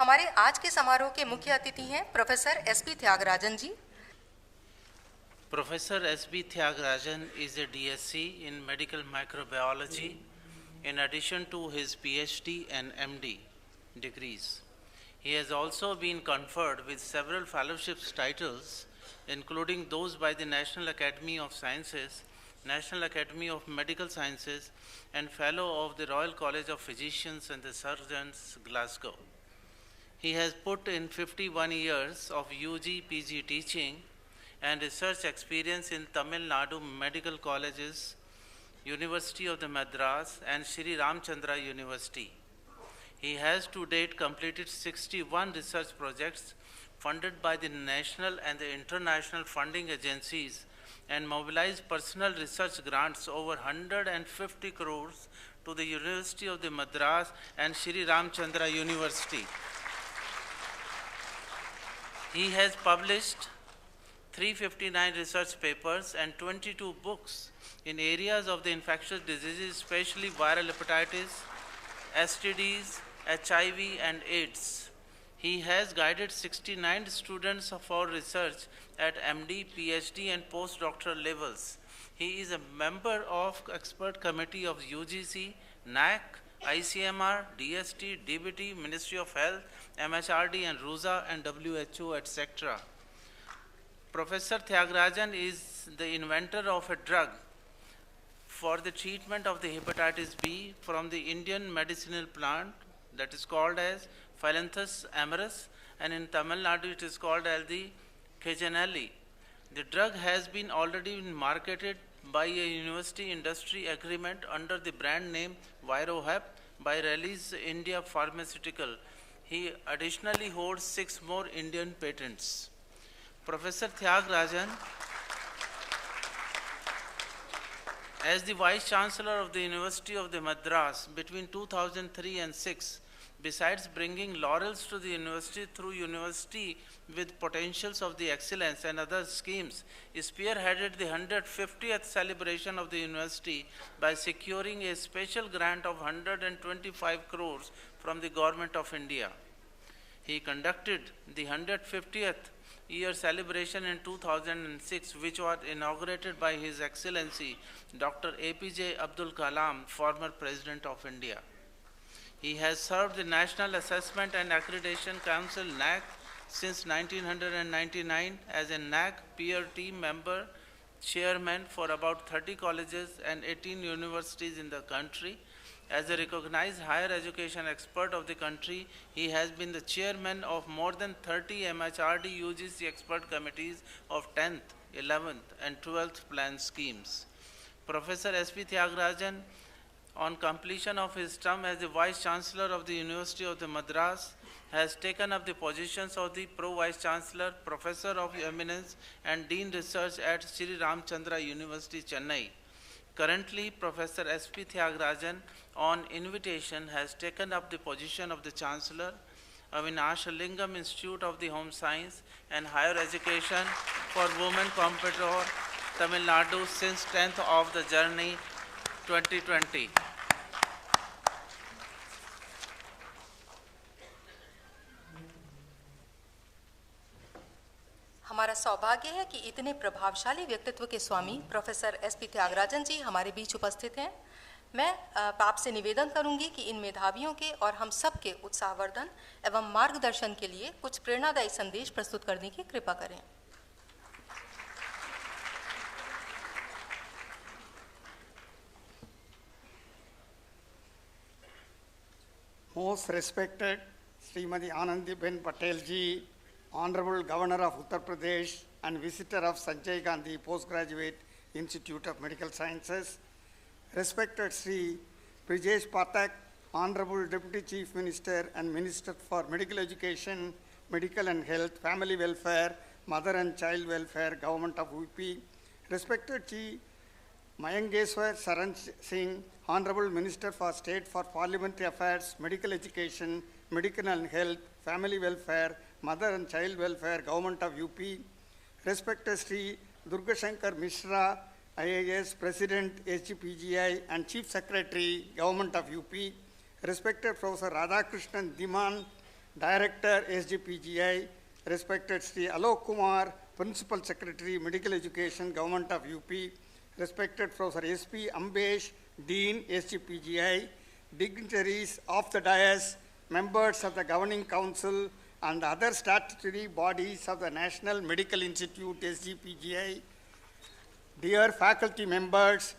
हमारे आज के समारोह के मुख्य अतिथि हैं professor SP Tyagarajan ji. Professor S.B. Thyagarajan is a DSc in Medical Microbiology in addition to his PhD and MD degrees. He has also been conferred with several fellowships titles, including those by the National Academy of Sciences, National Academy of Medical Sciences, and Fellow of the Royal College of Physicians and the Surgeons, Glasgow. He has put in 51 years of UG, PG teaching and research experience in Tamil Nadu Medical Colleges, University of the Madras, and Shri Ramchandra University. He has to date completed 61 research projects funded by the national and the international funding agencies and mobilized personal research grants over 150 crores to the University of the Madras and Shri Ramchandra University. He has published 359 research papers and 22 books in areas of the infectious diseases, especially viral hepatitis, STDs, HIV, and AIDS. He has guided 69 students for research at MD, PhD, and postdoctoral levels. He is a member of expert committee of UGC, NAC, ICMR, DST, DBT, Ministry of Health, MHRD, and RUSA, and WHO, etc. Professor Thyagarajan is the inventor of a drug for the treatment of the hepatitis B from the Indian medicinal plant that is called as Phyllanthus amarus, and in Tamil Nadu it is called as the Cajanelli. The drug has been already marketed by a university industry agreement under the brand name ViroHep by Release India Pharmaceutical. He additionally holds 6 more Indian patents. Professor Thyagarajan, as the Vice Chancellor of the University of the Madras between 2003 and 6, besides bringing laurels to the university through university with potentials of the excellence and other schemes, spearheaded the 150th celebration of the university by securing a special grant of 125 crores from the Government of India. He conducted the 150th year celebration in 2006, which was inaugurated by His Excellency Dr. APJ Abdul Kalam, former President of India. He has served the National Assessment and Accreditation Council NAC since 1999 as a NAC peer team member, chairman for about 30 colleges and 18 universities in the country. As a recognized higher education expert of the country, he has been the chairman of more than 30 MHRD UGC expert committees of 10th, 11th, and 12th plan schemes. Professor S.P. Thyagarajan, on completion of his term as the Vice Chancellor of the University of the Madras, has taken up the positions of the Pro-Vice Chancellor, Professor of Eminence, and Dean Research at Shri Ramchandra University, Chennai. Currently, Professor S.P. Thyagarajan, on invitation, has taken up the position of the Chancellor of Vinashalingam Institute of the Home Science and Higher Education for Women Competitor, Tamil Nadu, since 10th of the journey 2020. हमारा सौभाग्य है कि इतने प्रभावशाली व्यक्तित्व के स्वामी professor SP Tyagarajan जी हमारे बीच उपस्थित हैं। मैं आपसे निवेदन करूंगी कि इन मेधावियों के और हम सब के उत्साहवर्धन एवं मार्गदर्शन के लिए कुछ प्रेरणादायी संदेश प्रस्तुत करने की कृपा करें। Most respected Srimati Anandiben Patel ji, Honorable Governor of Uttar Pradesh and visitor of Sanjay Gandhi Postgraduate Institute of Medical Sciences, respected Sri Brijesh Pathak, Honorable Deputy Chief Minister and Minister for Medical Education, Medical and Health, Family Welfare, Mother and Child Welfare, Government of UP, respected Sri Mayangeswar Saran Singh, Honorable Minister for State for Parliamentary Affairs, Medical Education, Medical and Health, Family Welfare, Mother and Child Welfare, Government of UP, respected Sri Durga Shankar Mishra, IAS, President, HGPGI, and Chief Secretary, Government of UP, respected Professor Radhakrishnan Diman, Director, SGPGI, respected Sri Alok Kumar, Principal Secretary, Medical Education, Government of UP, respected Professor S.P. Ambesh, Dean, SGPGI, dignitaries of the dais, members of the Governing Council, and other statutory bodies of the National Medical Institute, SGPGI, dear faculty members,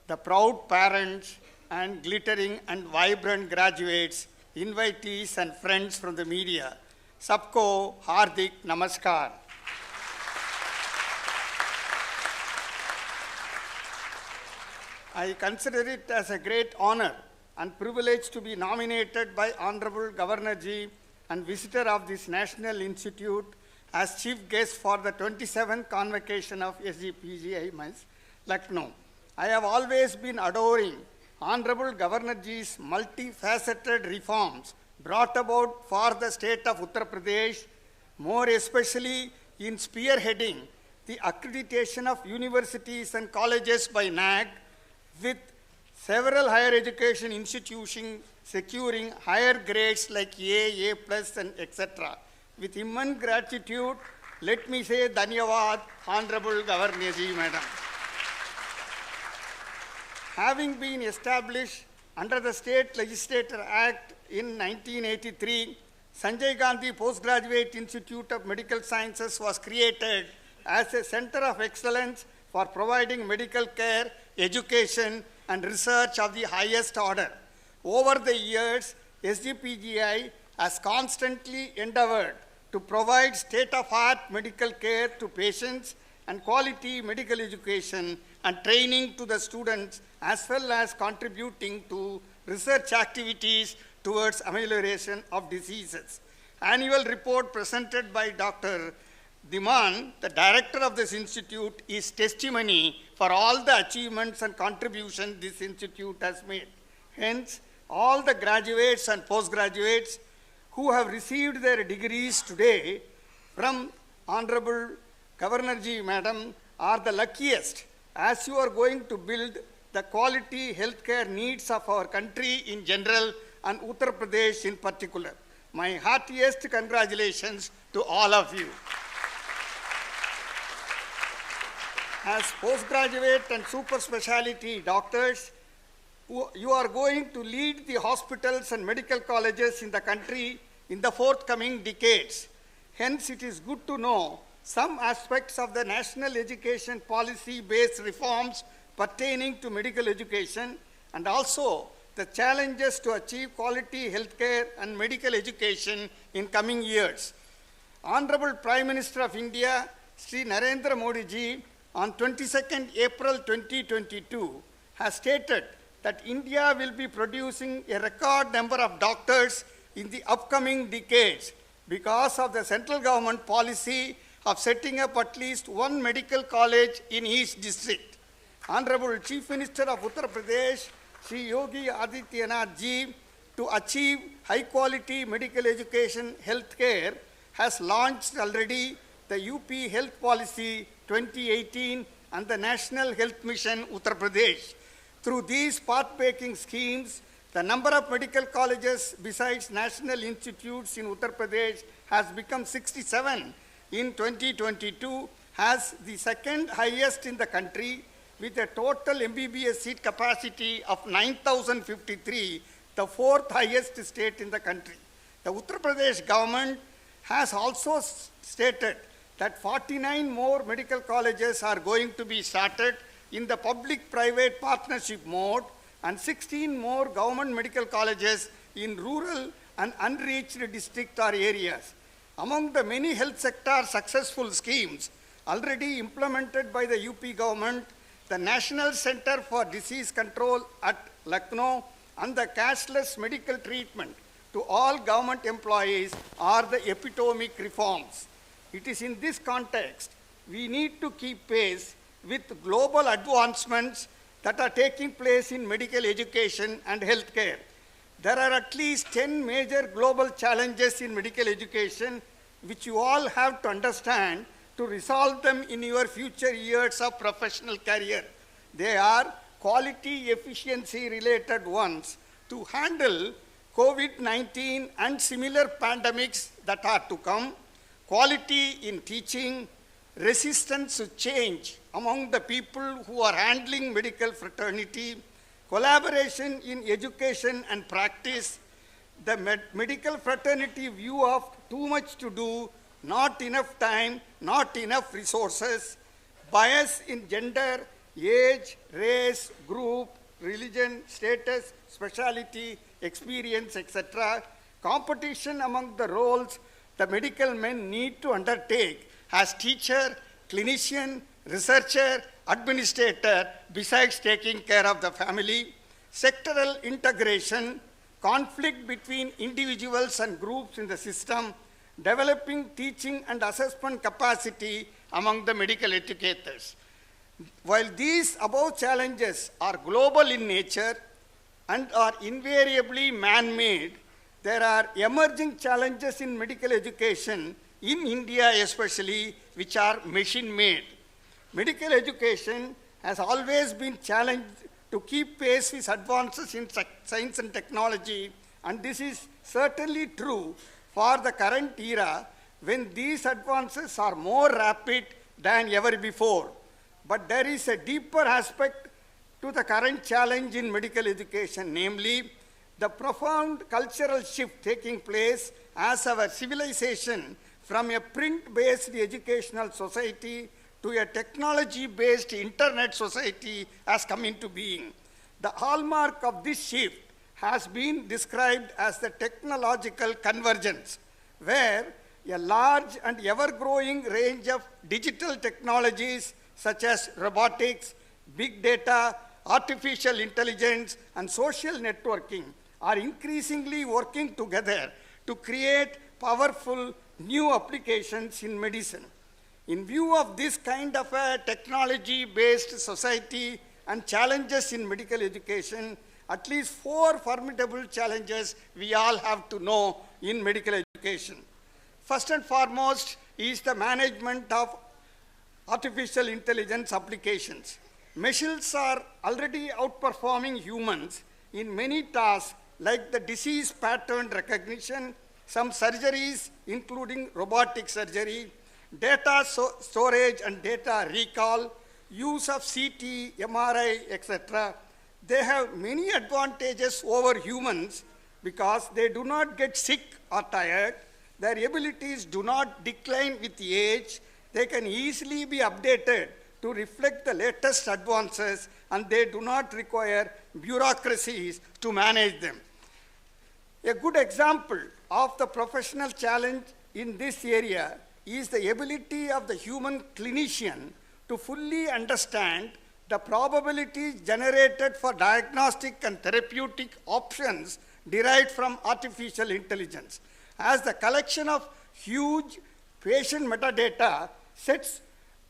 the proud parents, and glittering and vibrant graduates, invitees and friends from the media, sabko hardik namaskar. I consider it as a great honor and privilege to be nominated by Honorable Governor Ji and visitor of this National Institute as chief guest for the 27th convocation of SGPGI, Lucknow. I have always been adoring Honorable Governor Ji's multifaceted reforms brought about for the state of Uttar Pradesh, more especially in spearheading the accreditation of universities and colleges by NAG, with several higher education institutions securing higher grades like A, A+, and etc. With immense gratitude, let me say Dhanyavad, Honorable Governor Ji, Madam. Having been established under the State Legislature Act in 1983, Sanjay Gandhi Postgraduate Institute of Medical Sciences was created as a center of excellence for providing medical care, education, and research of the highest order. Over the years, SGPGI has constantly endeavored to provide state-of-art medical care to patients and quality medical education and training to the students, as well as contributing to research activities towards amelioration of diseases. Annual report presented by Dr. Diman, the director of this institute, is testimony for all the achievements and contributions this institute has made. Hence, all the graduates and postgraduates who have received their degrees today from Honorable Governor Ji, Madam, are the luckiest, as you are going to build the quality healthcare needs of our country in general and Uttar Pradesh in particular. My heartiest congratulations to all of you. As postgraduate and super specialty doctors, you are going to lead the hospitals and medical colleges in the country in the forthcoming decades. Hence, it is good to know some aspects of the national education policy-based reforms pertaining to medical education, and also the challenges to achieve quality healthcare and medical education in coming years. Honorable Prime Minister of India, Sri Narendra Modi Ji, on 22nd April 2022, has stated that India will be producing a record number of doctors in the upcoming decades because of the central government policy of setting up at least one medical college in each district. Honorable Chief Minister of Uttar Pradesh, Sri Yogi Adityanath Ji, to achieve high quality medical education healthcare, has launched already the UP Health Policy 2018 and the National Health Mission Uttar Pradesh. Through these path-breaking schemes, the number of medical colleges besides national institutes in Uttar Pradesh has become 67 in 2022, has the second highest in the country, with a total MBBS seat capacity of 9,053, the fourth highest state in the country. The Uttar Pradesh government has also stated that 49 more medical colleges are going to be started in the public-private partnership mode, and 16 more government medical colleges in rural and unreached districts or areas. Among the many health sector successful schemes already implemented by the UP government, the National Center for Disease Control at Lucknow and the cashless medical treatment to all government employees are the epitomic reforms. It is in this context we need to keep pace with global advancements that are taking place in medical education and healthcare. There are at least 10 major global challenges in medical education which you all have to understand to resolve them in your future years of professional career. They are quality efficiency related ones. To handle COVID-19 and similar pandemics that are to come, quality in teaching, resistance to change among the people who are handling medical fraternity, collaboration in education and practice, the medical fraternity view of too much to do, not enough time, not enough resources, bias in gender, age, race, group, religion, status, speciality, experience, etc., competition among the roles the medical men need to undertake as teacher, clinician, researcher, administrator, besides taking care of the family, sectoral integration, conflict between individuals and groups in the system, developing teaching and assessment capacity among the medical educators. While these above challenges are global in nature and are invariably man-made, there are emerging challenges in medical education, in India especially, which are machine-made. Medical education has always been challenged to keep pace with advances in science and technology, and this is certainly true for the current era when these advances are more rapid than ever before. But there is a deeper aspect to the current challenge in medical education, namely the profound cultural shift taking place as our civilization from a print-based educational society to a technology-based internet society has come into being. The hallmark of this shift has been described as the technological convergence, where a large and ever-growing range of digital technologies such as robotics, big data, artificial intelligence, and social networking are increasingly working together to create powerful new applications in medicine. In view of this kind of a technology-based society and challenges in medical education, at least 4 formidable challenges we all have to know in medical education. First and foremost is the management of artificial intelligence applications. Machines are already outperforming humans in many tasks like the disease pattern recognition, some surgeries including robotic surgery, data storage and data recall, use of CT, MRI, etc. They have many advantages over humans because they do not get sick or tired, their abilities do not decline with age, they can easily be updated to reflect the latest advances, and they do not require bureaucracies to manage them. A good example of the professional challenge in this area is the ability of the human clinician to fully understand the probabilities generated for diagnostic and therapeutic options derived from artificial intelligence. As the collection of huge patient metadata sets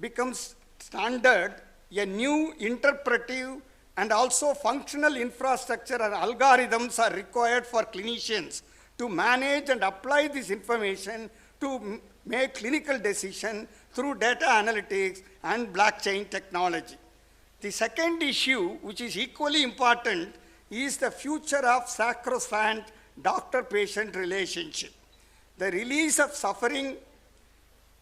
becomes standard, a new interpretive and also functional infrastructure and algorithms are required for clinicians to manage and apply this information to make clinical decisions through data analytics and blockchain technology. The second issue, which is equally important, is the future of sacrosanct doctor-patient relationship. The release of suffering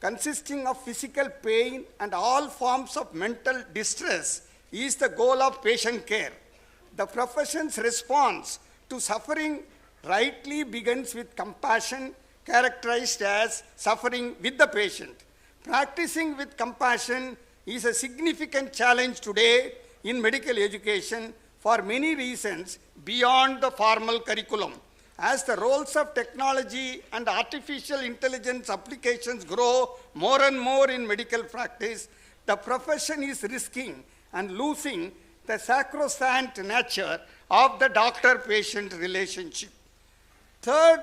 consisting of physical pain and all forms of mental distress is the goal of patient care. The profession's response to suffering rightly begins with compassion, characterized as suffering with the patient. Practicing with compassion is a significant challenge today in medical education for many reasons beyond the formal curriculum. As the roles of technology and artificial intelligence applications grow more and more in medical practice, the profession is risking and losing the sacrosanct nature of the doctor-patient relationship. Third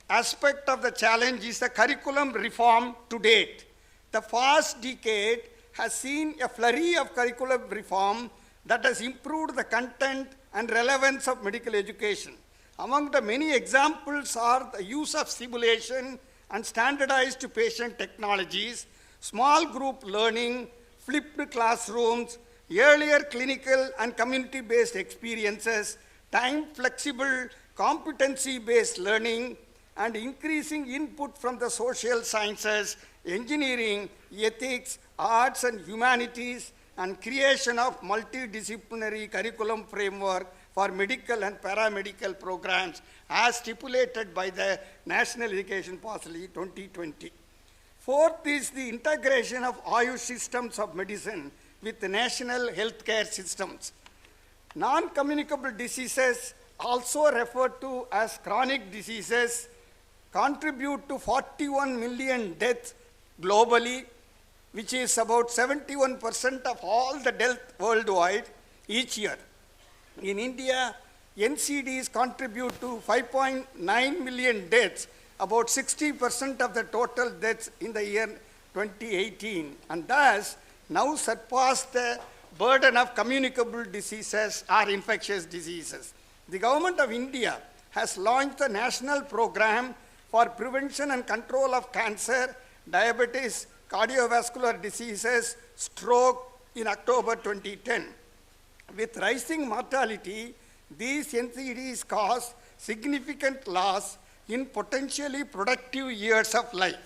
aspect of the challenge is the curriculum reform to date. The past decade has seen a flurry of curriculum reform that has improved the content and relevance of medical education. Among the many examples are the use of simulation and standardized patient technologies, small group learning, flipped classrooms, earlier clinical and community-based experiences, time-flexible competency-based learning, and increasing input from the social sciences, engineering, ethics, arts and humanities, and creation of multidisciplinary curriculum framework for medical and paramedical programs as stipulated by the National Education Policy 2020. Fourth is the integration of Ayush systems of medicine with the national healthcare systems. Non-communicable diseases, also referred to as chronic diseases, contribute to 41 million deaths globally, which is about 71% of all the deaths worldwide each year. In India, NCDs contribute to 5.9 million deaths, about 60% of the total deaths in the year 2018, and thus now surpass the burden of communicable diseases or infectious diseases. The government of India has launched a national program for prevention and control of cancer, diabetes, cardiovascular diseases, stroke in October 2010. With rising mortality, these NCDs cause significant loss in potentially productive years of life.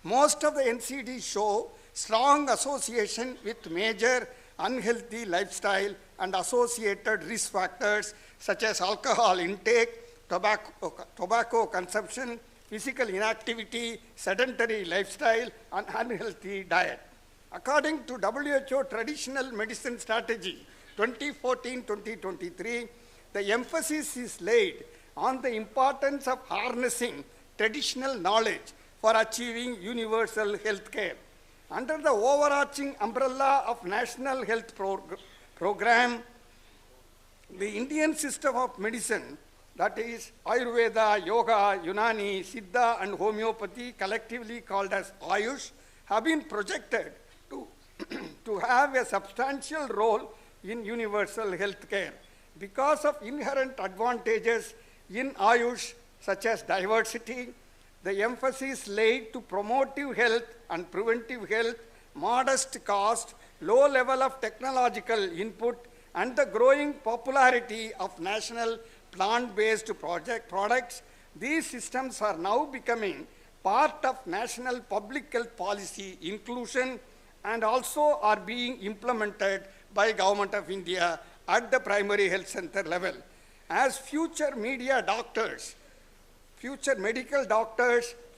Most of the NCDs show strong association with major unhealthy lifestyle and associated risk factors such as alcohol intake, tobacco consumption, physical inactivity, sedentary lifestyle, and unhealthy diet. According to WHO Traditional Medicine Strategy 2014-2023, the emphasis is laid on the importance of harnessing traditional knowledge for achieving universal health care. Under the overarching umbrella of National Health Program, the Indian system of medicine, that is Ayurveda, Yoga, Unani, Siddha, and Homeopathy, collectively called as Ayush, have been projected to have a substantial role in universal health care. Because of inherent advantages in Ayush, such as diversity, the emphasis laid to promotive health and preventive health, modest cost, low level of technological input, and the growing popularity of national plant-based products, these systems are now becoming part of national public health policy inclusion and also are being implemented by Government of India at the primary health center level. As future medical doctors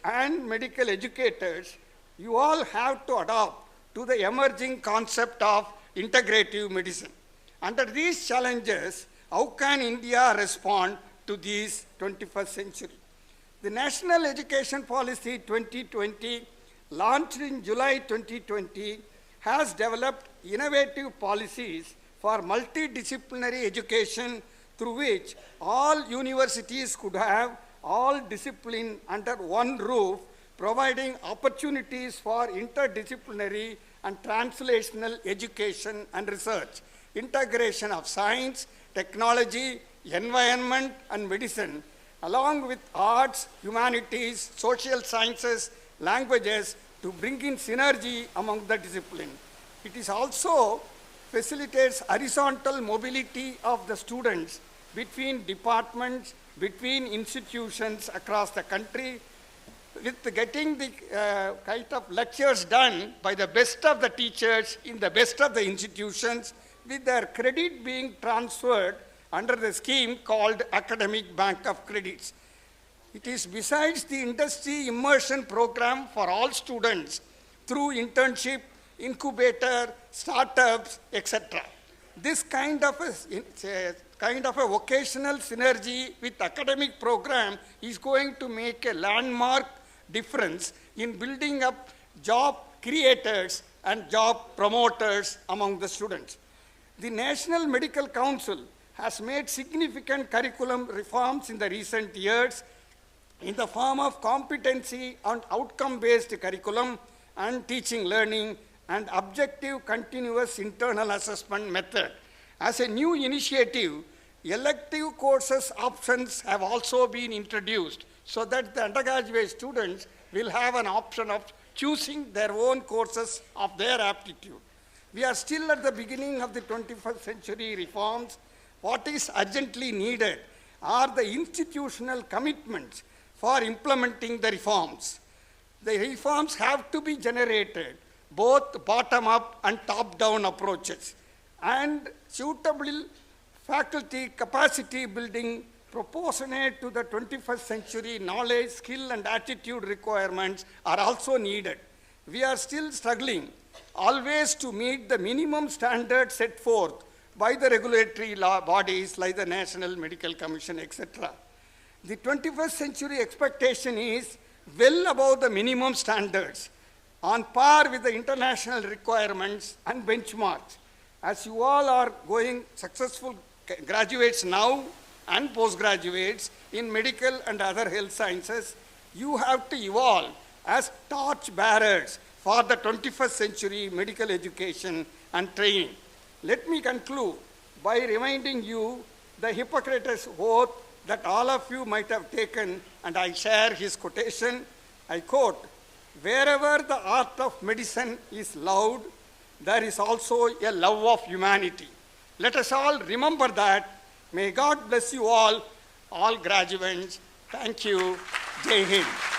and medical educators, you all have to adopt to the emerging concept of integrative medicine. Under these challenges, how can India respond to these 21st century? The National Education Policy 2020, launched in July 2020, has developed innovative policies for multidisciplinary education through which all universities could have all discipline under one roof, providing opportunities for interdisciplinary and translational education and research, integration of science, technology, environment, and medicine, along with arts, humanities, social sciences, languages, to bring in synergy among the discipline. It is also facilitates horizontal mobility of the students between departments, between institutions across the country, with getting the kind of lectures done by the best of the teachers in the best of the institutions, with their credit being transferred under the scheme called Academic Bank of Credits. It is besides the industry immersion program for all students through internship, incubator, startups, etc. This kind of a vocational synergy with academic program is going to make a landmark difference in building up job creators and job promoters among the students. The National Medical Council has made significant curriculum reforms in the recent years in the form of competency and outcome-based curriculum and teaching learning and objective continuous internal assessment method. As a new initiative, elective courses options have also been introduced so that the undergraduate students will have an option of choosing their own courses of their aptitude. We are still at the beginning of the 21st century reforms. What is urgently needed are the institutional commitments for implementing the reforms. The reforms have to be generated, both bottom-up and top-down approaches, and suitable faculty capacity building proportionate to the 21st century knowledge, skill, and attitude requirements are also needed. We are still struggling always to meet the minimum standards set forth by the regulatory bodies like the National Medical Commission, etc. The 21st century expectation is well above the minimum standards, on par with the international requirements and benchmarks. As you all are going successful graduates now and postgraduates in medical and other health sciences, you have to evolve as torch bearers for the 21st century medical education and training. Let me conclude by reminding you the Hippocrates oath that all of you might have taken, and I share his quotation. I quote, "Wherever the art of medicine is loved, there is also a love of humanity." Let us all remember that. May God bless you all graduates. Thank you. Jai Hind.